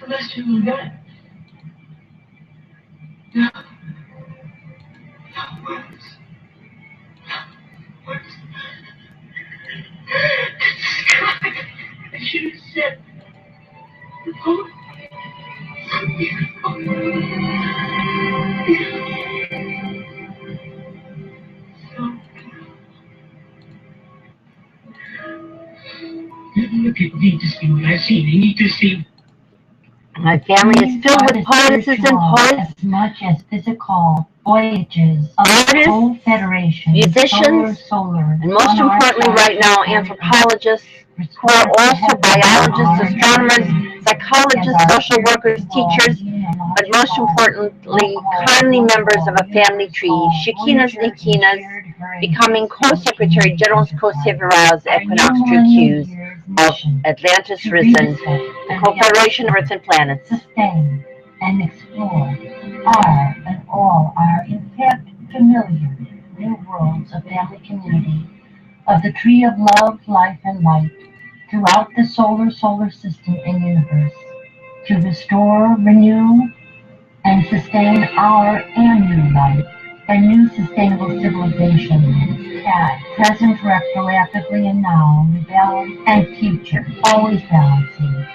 Unless you knew that. No. No words. No words. God, I should have said. Oh, so beautiful. The people need to see what I see. They need to see. My family is filled with poets and poets, as much as physical voyages of artists, federation, musicians, and most importantly right now, anthropologists, who are also biologists, astronomers, psychologists, social workers, teachers, but most importantly, kindly members of a family tree, Shekinahs, Nikinas, becoming Co-Secretary General's Co-Sevirals Equinox True Qs of Atlantis Risen, the Co-Federation of Earth and Planets. Sustain and explore are and all are in fact familiar new worlds of family community, of the tree of love, life, and light throughout the solar system and universe, to restore, renew, and sustain our and new life and new sustainable civilizations, past, present, retroactively, and now, rebel, and future, always balancing,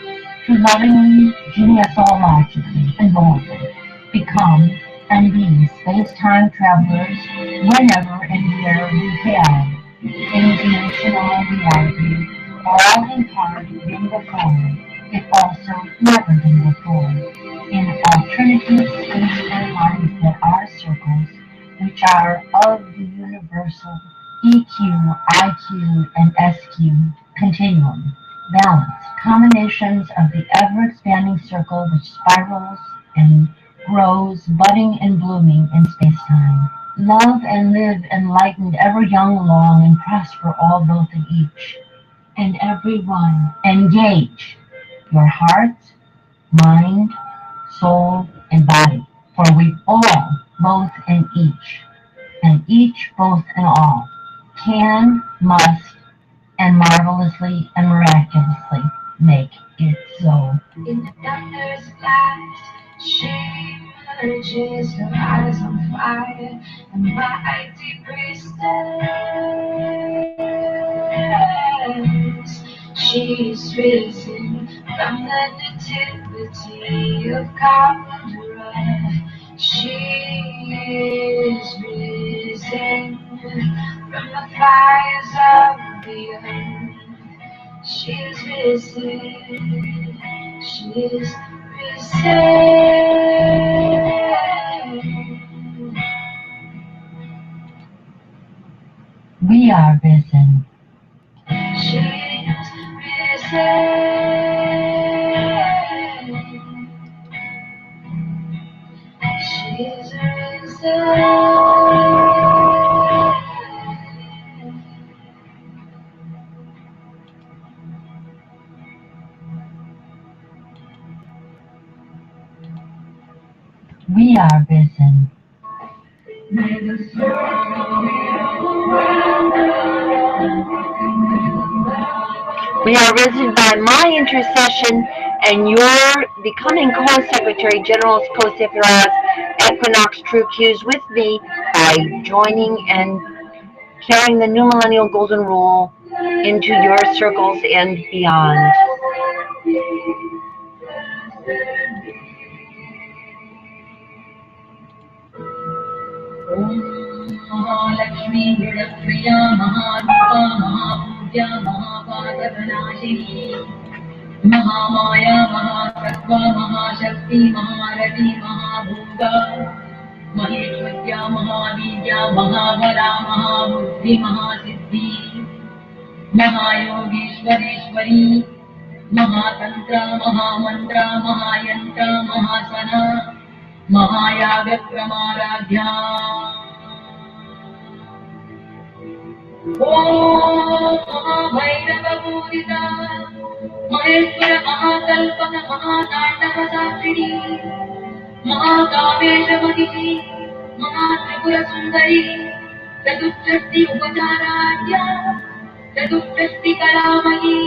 to lovingly, genealogically, and boldly become and be space-time travelers whenever and where we have interdimensional reality, all in part been before, if also never been before, in alternative space-time lines that are circles, which are of the universal EQ, IQ, and SQ continuum, balance, combinations of the ever-expanding circle which spirals and grows, budding and blooming in space-time. Love and live enlightened, ever young, long, and prosper all both in each and every one. Engage your heart, mind, soul, and body, for we all, both and each, both and all, can, must, and marvelously and miraculously make it so. In the thunder's blast, she emerges, her eyes on fire, and mighty priestess. She's risen from the nativity of Kandra. She is risen from the fires of the earth. She's risen. She's risen. We are risen. She's risen. She's risen. We are risen. We are risen by my intercession and your becoming Co-Secretary General's Co-Sevirals Equinox True Qs with me by joining and carrying the new millennial golden rule into your circles and beyond. Mahalakshmi Priya Maharupa Mahapujya Mahapadavanashini Mahamaya Mahasattva Mahashakti Maharati Mahabhuta Maheshwarya Mahavidya Mahabala Mahabuddhi Mahasiddhi Mahayogeshwareshwari Mahatantra Mahamantra Mahayantra Mahasana Mahayagatpramaradhya Om Mahabhairavapurita Maheshwara Mahakalpana Mahatandava Sakshini Mahakaveshamati Mahatripura Sundari Chatushtasti Upacharadhya Chatushtasti Kalamayi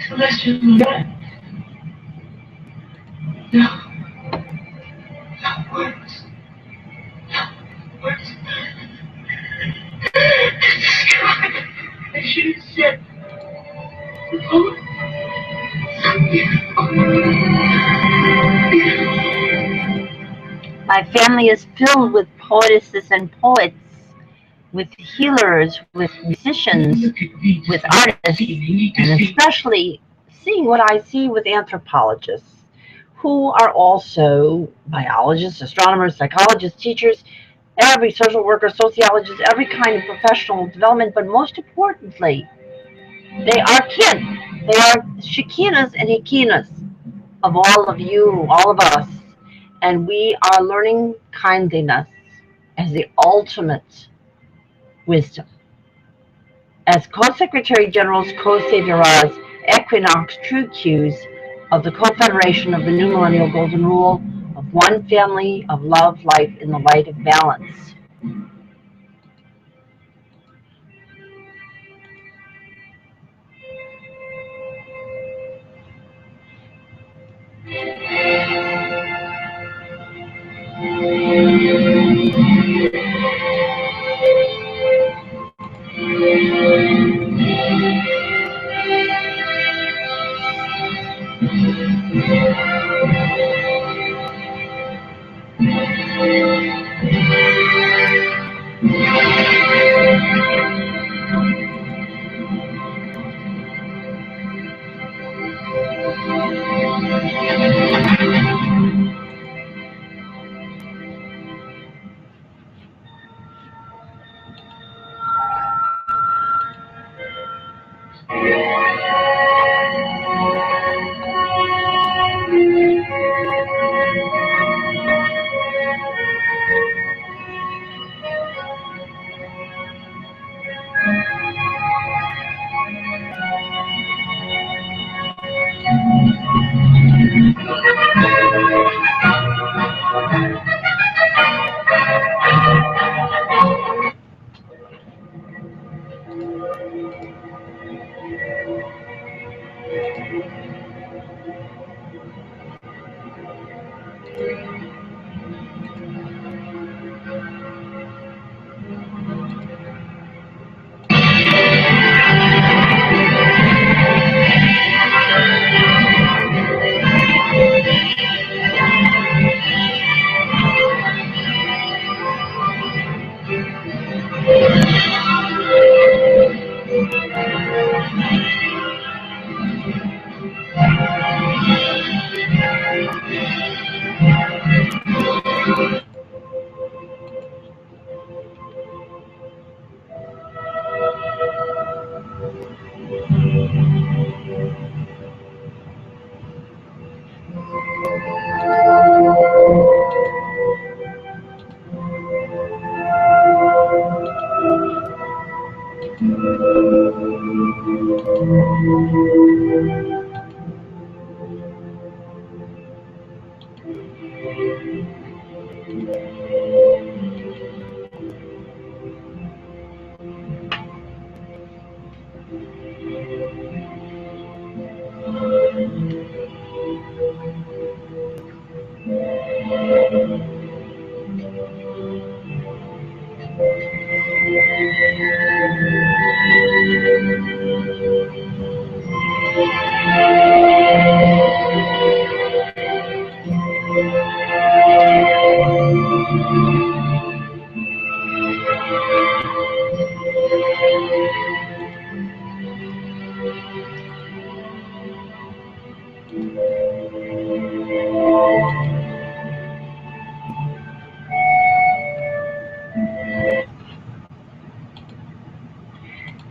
So let's just move on. No. That works. That works. God, I should have said, oh, My family is filled with poetesses and poets, with healers, with musicians, with artists, and especially seeing what I see with anthropologists, who are also biologists, astronomers, psychologists, teachers, every social worker, sociologist, every kind of professional development, but most importantly, they are kin. They are Shekinahs and Hekinahs of all of you, all of us. And we are learning kindliness as the ultimate wisdom. As Co-Secretary Generals, Co-Saviorahs, Equinox, True Cues of the Co-Federation of the New Millennial Golden Rule of one family of love, life in the light of balance.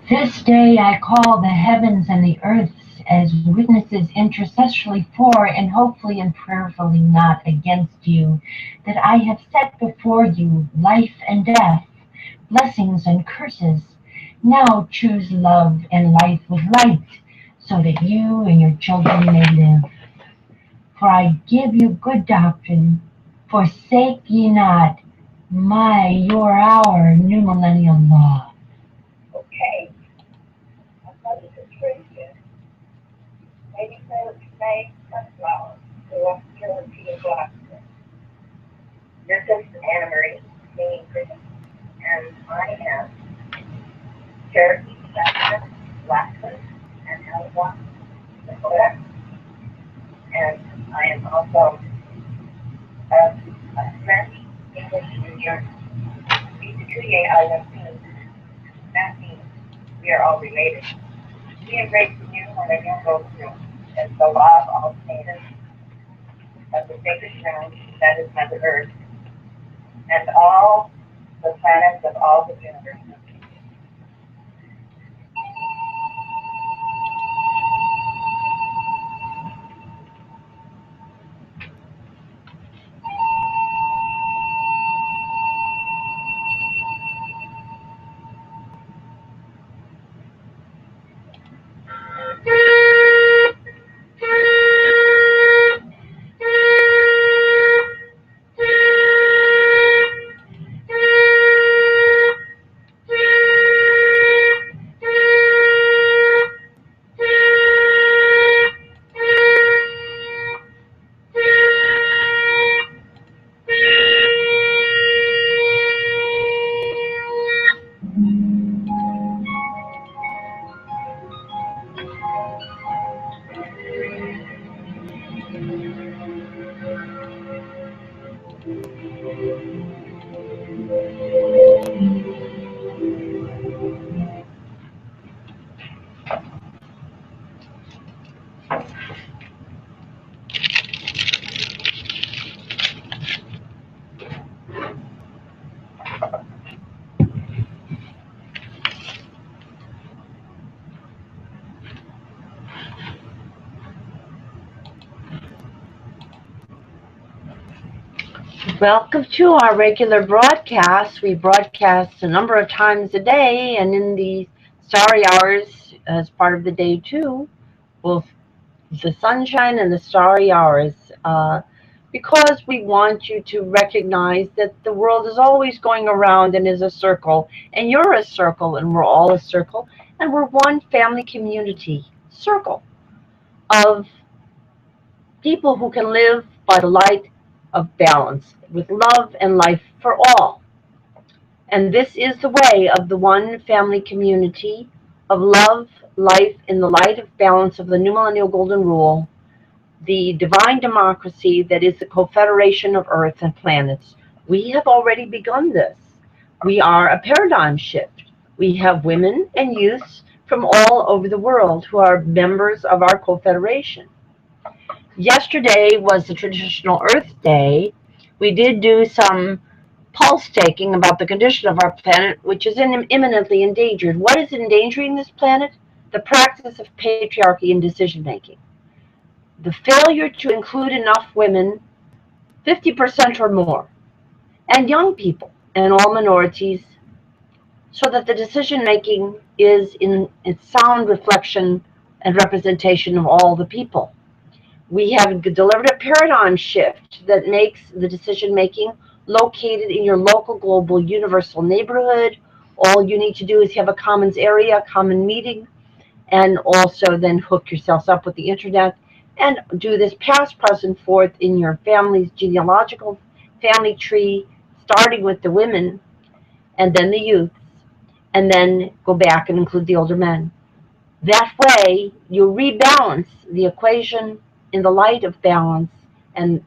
This day I call the heavens and the earths as witnesses intercessorily for and hopefully and prayerfully not against you, that I have set before you life and death, blessings and curses. Now choose love and life with light, so that you and your children may live. For I give you good doctrine, forsake ye not your, our new millennial law. Okay. I thought it was pretty good. Maybe so May sunflowers go up purity and blossom. This is Anna Marie, meaning Christian, and I am Cherokee, Alaska, Alaska, and Alabama, Dakota. And I am also a French English junior. That means we are all related. We embrace the new when the new goes through, as the law of all status of the sacred ground that is Mother Earth, and all the planets of all the universe. Welcome to our regular broadcast. We broadcast a number of times a day, and in the starry hours, as part of the day too, both the sunshine and the starry hours, because we want you to recognize that the world is always going around and is a circle, and you're a circle, and we're all a circle, and we're one family community circle of people who can live by the light of balance, with love and life for all. And this is the way of the one family community of love, life, in the light of balance of the new millennial golden rule, the divine democracy that is the confederation of earths and planets. We have already begun this. We are a paradigm shift. We have women and youths from all over the world who are members of our confederation. Yesterday was the traditional Earth Day. We did do some pulse taking about the condition of our planet, which is imminently endangered. What is endangering this planet? The practice of patriarchy in decision making. The failure to include enough women, 50% or more, and young people and all minorities, so that the decision making is in its sound reflection and representation of all the people. We have delivered a paradigm shift that makes the decision-making located in your local, global, universal neighborhood. All you need to do is have a commons area, common meeting, and also then hook yourselves up with the internet and do this past, present, forth in your family's genealogical family tree, starting with the women and then the youths, and then go back and include the older men. That way, you rebalance the equation in the light of balance, and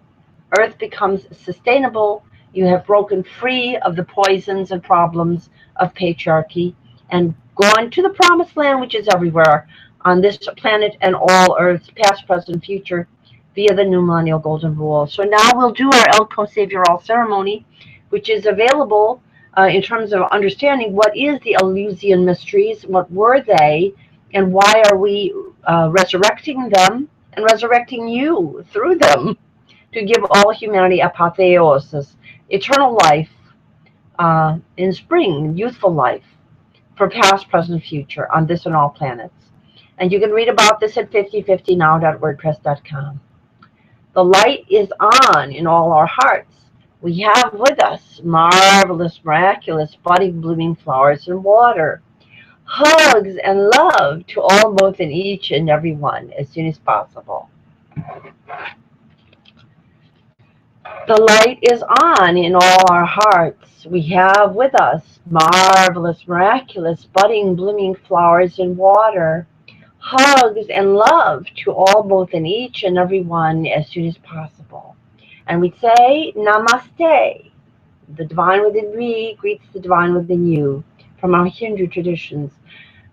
Earth becomes sustainable. You have broken free of the poisons and problems of patriarchy and gone to the promised land, which is everywhere on this planet and all Earths, past, present, future, via the new millennial golden rule. So now we'll do our El Co-Savior-All ceremony, which is available in terms of understanding what is the Eleusinian mysteries, what were they, and why are we resurrecting them and resurrecting you through them to give all humanity apotheosis, eternal life in spring, youthful life, for past, present, future, on this and all planets. And you can read about this at 5050now.wordpress.com. The light is on in all our hearts. We have with us marvelous, miraculous, budding, blooming flowers and water. Hugs and love to all, both, and each and every one as soon as possible. The light is on in all our hearts. We have with us marvelous, miraculous, budding, blooming flowers and water. Hugs and love to all, both, and each and every one as soon as possible. And we say, Namaste. The divine within me greets the divine within you. From our Hindu traditions.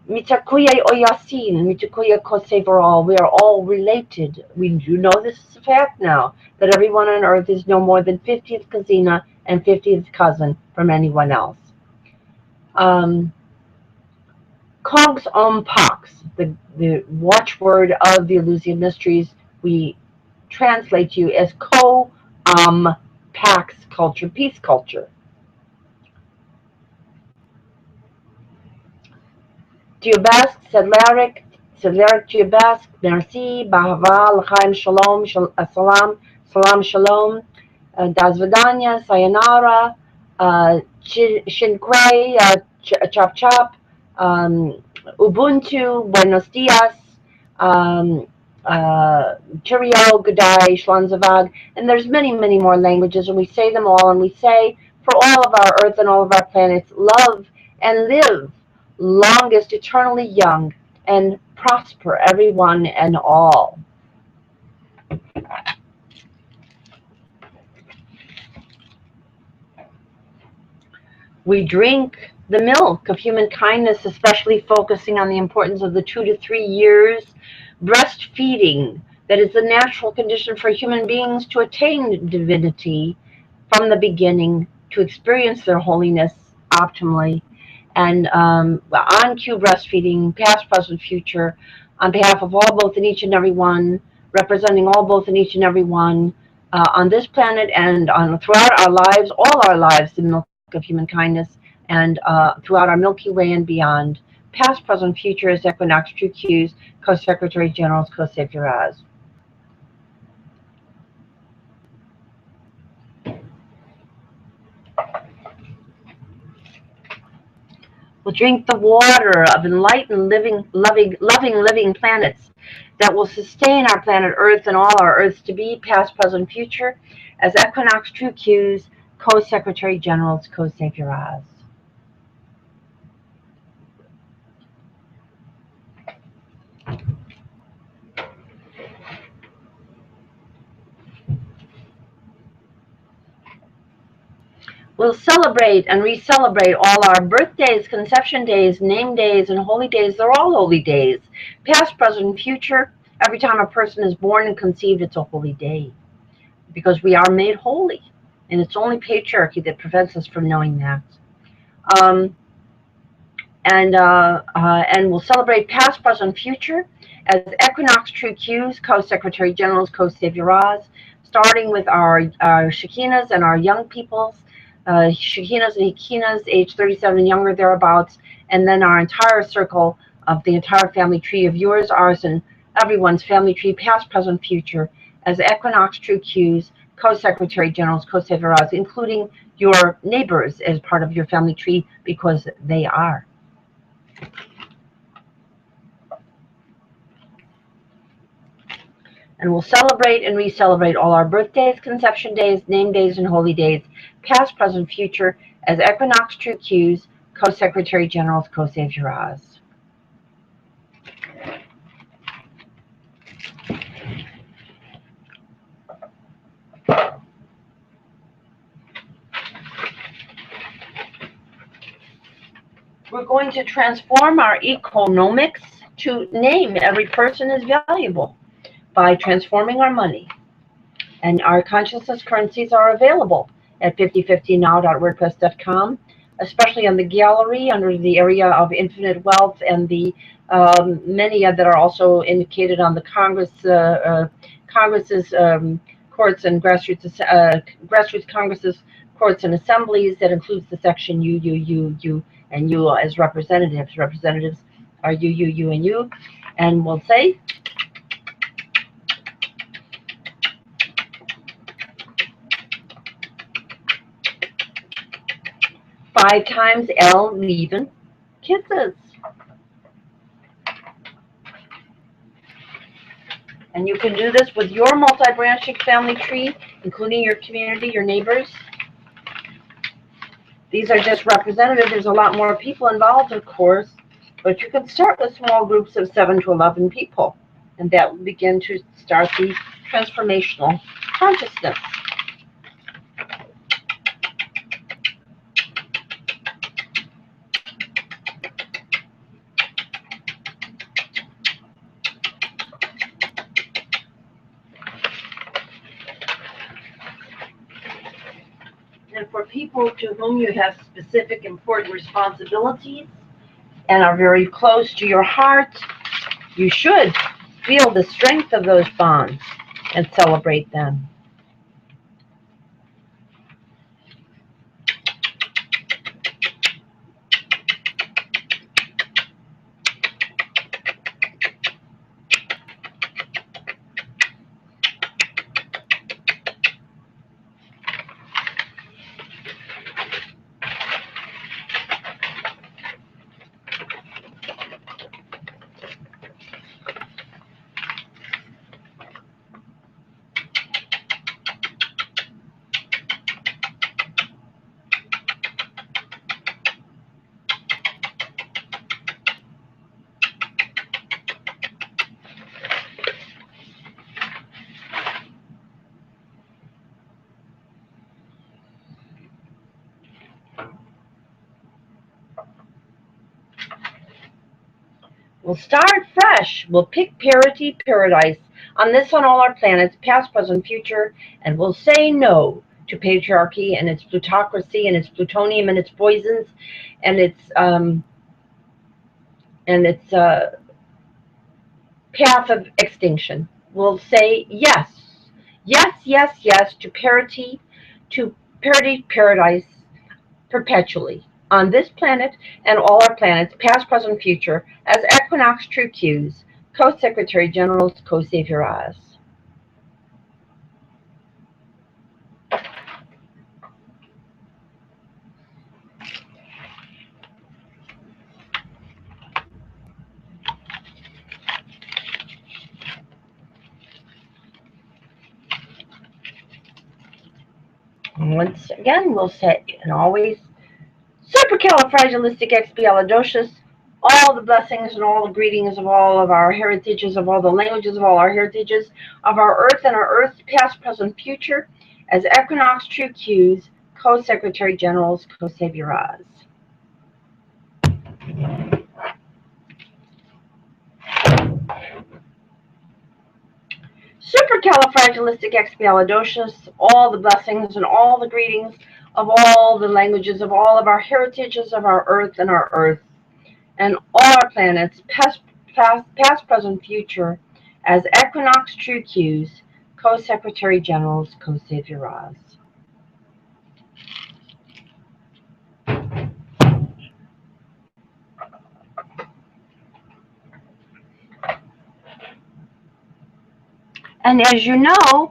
Mitakuye Oyasin, Mitakuye Ko-Savior-All. We are all related. We do know this is a fact now, that everyone on earth is no more than 50th Kazina and 50th cousin from anyone else. Cogs Om Pax, the watchword of the Eleusinian mysteries, we translate you as Pax culture, peace culture. Diobasque, Sedlaric, Diobasque, merci, Bahava, L'chaim, Shalom, Salam, Salam, Shalom, Das Vidanya, Sayonara, Shinkwei, Chop Chop, Ubuntu, Buenos Dias, Cheerio, G'day, Shlanzavad, and there's many, many more languages, and we say them all, and we say, for all of our Earth and all of our planets, love and live longest, eternally young, and prosper everyone and all. We drink the milk of human kindness, especially focusing on the importance of the 2 to 3 years breastfeeding that is the natural condition for human beings to attain divinity from the beginning, to experience their holiness optimally. And on-cue breastfeeding, past, present, future, on behalf of all, both, and each and every one, representing all, both, and each and every one on this planet and throughout our lives, all our lives, the milk of human kindness, and throughout our Milky Way and beyond, past, present, future, as Equinox, True Qs, Co-Secretary Generals, Co-Savior-As. We'll drink the water of enlightened, living planets that will sustain our planet Earth and all our Earths to be, past, present, future, as Equinox, True Qs, Co-Secretary Generals, Co-Savior-As. We'll celebrate and re-celebrate all our birthdays, conception days, name days, and holy days. They're all holy days. Past, present, future. Every time a person is born and conceived, it's a holy day. Because we are made holy. And it's only patriarchy that prevents us from knowing that. And we'll celebrate past, present, future as Equinox, True Qs, Co-Secretary Generals, Co-Savior-As, starting with our Shekinahs and our young peoples. Shekinahs and Hekinahs, age 37 and younger, thereabouts, and then our entire circle of the entire family tree of yours, ours, and everyone's family tree, past, present, future, as Equinox True Q's Co-Secretary Generals, Co-Saviors, including your neighbors as part of your family tree, because they are. And we'll celebrate and re-celebrate all our birthdays, conception days, name days, and holy days, past, present, future, as Equinox True Q's Co-Secretary Generals, Co-Saviors. We're going to transform our economics to name every person as valuable by transforming our money. And our consciousness currencies are available at 5050now.wordpress.com, especially on the gallery under the area of infinite wealth, and the many that are also indicated on the Congress's courts and grassroots Congresses, courts and assemblies. That includes the section you, and you as representatives. Representatives are you, and you. And we'll say, five times L leaving kisses. And you can do this with your multi-branching family tree, including your community, your neighbors. These are just representative. There's a lot more people involved, of course, but you can start with small groups of 7 to 11 people, and that will begin to start the transformational consciousness. And for people to whom you have specific important responsibilities and are very close to your heart, you should feel the strength of those bonds and celebrate them. We'll start fresh. We'll pick parity, paradise, on this, on all our planets, past, present, future, and we'll say no to patriarchy and its plutocracy and its plutonium and its poisons and its path of extinction. We'll say yes, yes, yes, yes to parity, paradise, perpetually, on this planet and all our planets, past, present, future, as Equinox True Q's Co-Secretary Generals, Co-Saviors. Once again, we'll say, and always, supercalifragilisticexpialidocious, all the blessings and all the greetings of all of our heritages, of all the languages of all our heritages, of our earth and our earth, past, present, future, as Equinox True Q's Co-Secretary Generals, Co-Saviors. Supercalifragilisticexpialidocious, all the blessings and all the greetings of all the languages of all of our heritages, of our earth and our earth, and all our planets, past, present, future, as Equinox True Q's Co-Secretary Generals, Co-Saviors. And as you know,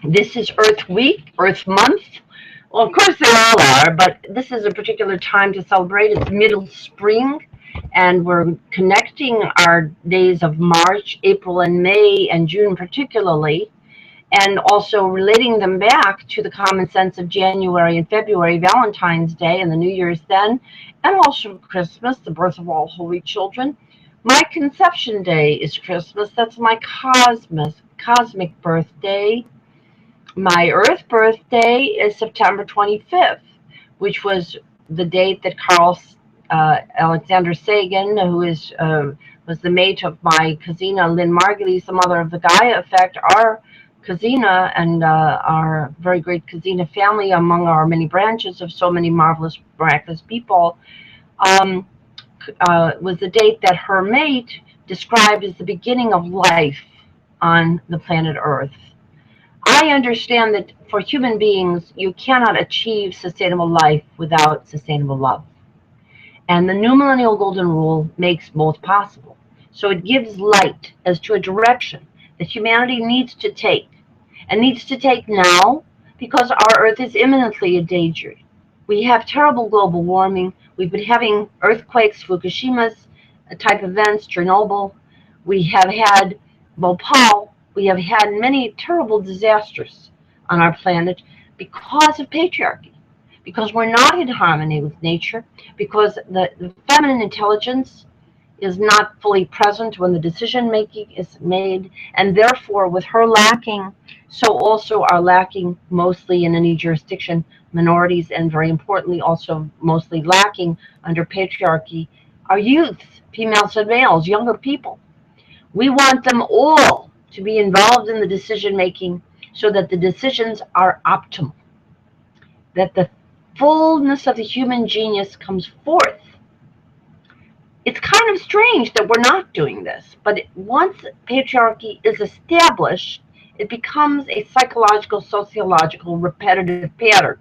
this is Earth Week, Earth Month. Well, of course they all are, but this is a particular time to celebrate. It's middle spring, and we're connecting our days of March, April, and May, and June particularly, and also relating them back to the common sense of January and February, Valentine's Day, and the New Year's then, and also Christmas, the birth of all holy children. My conception day is Christmas. That's my cosmic birthday. My Earth birthday is September 25th, which was the date that Carl Alexander Sagan, who was the mate of my cousina Lynn Margulies, the mother of the Gaia effect, our cousina and our very great cousina family, among our many branches of so many marvelous, miraculous people, was the date that her mate described as the beginning of life on the planet Earth. I understand that for human beings, you cannot achieve sustainable life without sustainable love. And the New Millennial Golden Rule makes both possible. So it gives light as to a direction that humanity needs to take, and needs to take now, because our Earth is imminently endangered. We have terrible global warming. We've been having earthquakes, Fukushima's type events, Chernobyl. We have had Bhopal. We have had many terrible disasters on our planet because of patriarchy, because we're not in harmony with nature, because the feminine intelligence is not fully present when the decision making is made, and therefore with her lacking, so also are lacking mostly in any jurisdiction minorities, and very importantly also mostly lacking under patriarchy are youths, females and males, younger people. We want them all to be involved in the decision making so that the decisions are optimal, that the fullness of the human genius comes forth. It's kind of strange that we're not doing this, but once patriarchy is established, it becomes a psychological, sociological, repetitive pattern.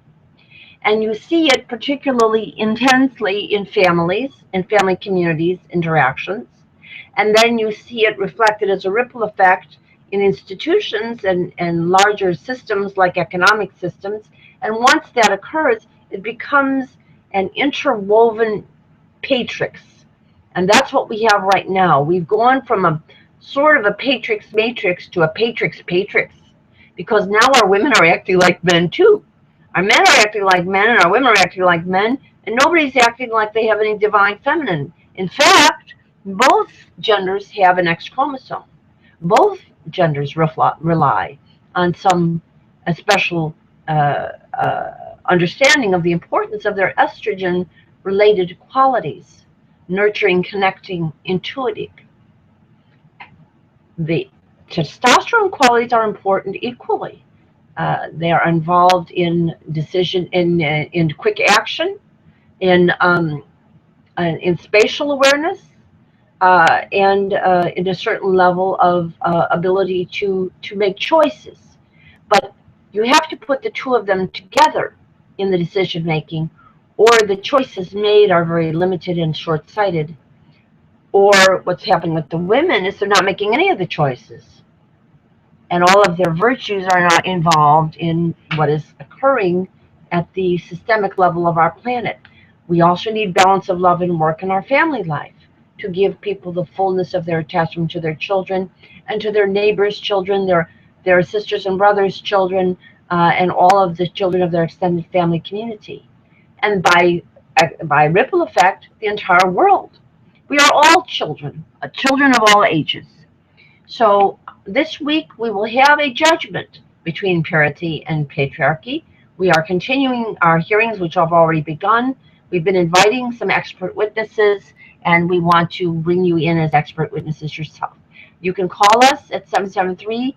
And you see it particularly intensely in families, in family communities, interactions. And then you see it reflected as a ripple effect in institutions and larger systems like economic systems. And once that occurs, it becomes an interwoven matrix. And that's what we have right now. We've gone from a sort of a patrix matrix to a patrix, because now our women are acting like men too. Our men are acting like men, and our women are acting like men, and nobody's acting like they have any divine feminine. In fact, both genders have an X chromosome. Both genders rely on some special understanding of the importance of their estrogen-related qualities, nurturing, connecting, intuitive. The testosterone qualities are important equally. They are involved in decision, in quick action, in spatial awareness, and in a certain level of ability to make choices. But you have to put the two of them together in the decision making, or the choices made are very limited and short-sighted. Or what's happening with the women is they're not making any of the choices, and all of their virtues are not involved in what is occurring at the systemic level of our planet. We also need balance of love and work in our family life to give people the fullness of their attachment to their children and to their neighbors' children, their sisters and brothers' children, and all of the children of their extended family community. And by ripple effect, the entire world. We are all children, children of all ages. So this week we will have a judgment between parity and patriarchy. We are continuing our hearings, which have already begun. We've been inviting some expert witnesses, and we want to bring you in as expert witnesses yourself. You can call us at 773,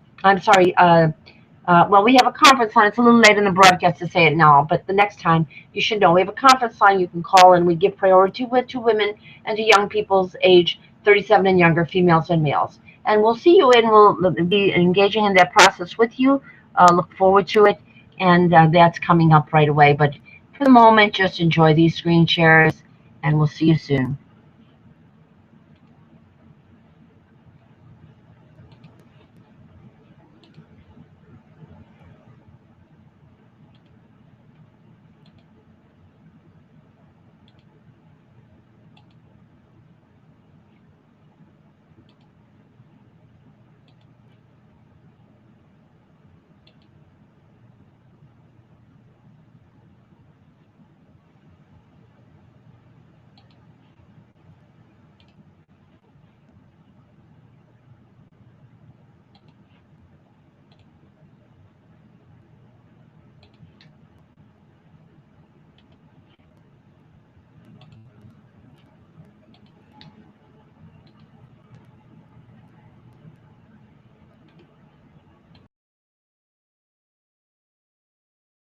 well, we have a conference line. It's a little late in the broadcast to say it now, but the next time you should know. We have a conference line you can call, and we give priority to women and to young people's age 37 and younger, females and males. And we'll see you, and we'll be engaging in that process with you. Look forward to it, and that's coming up right away. But for the moment, just enjoy these screen shares, and we'll see you soon.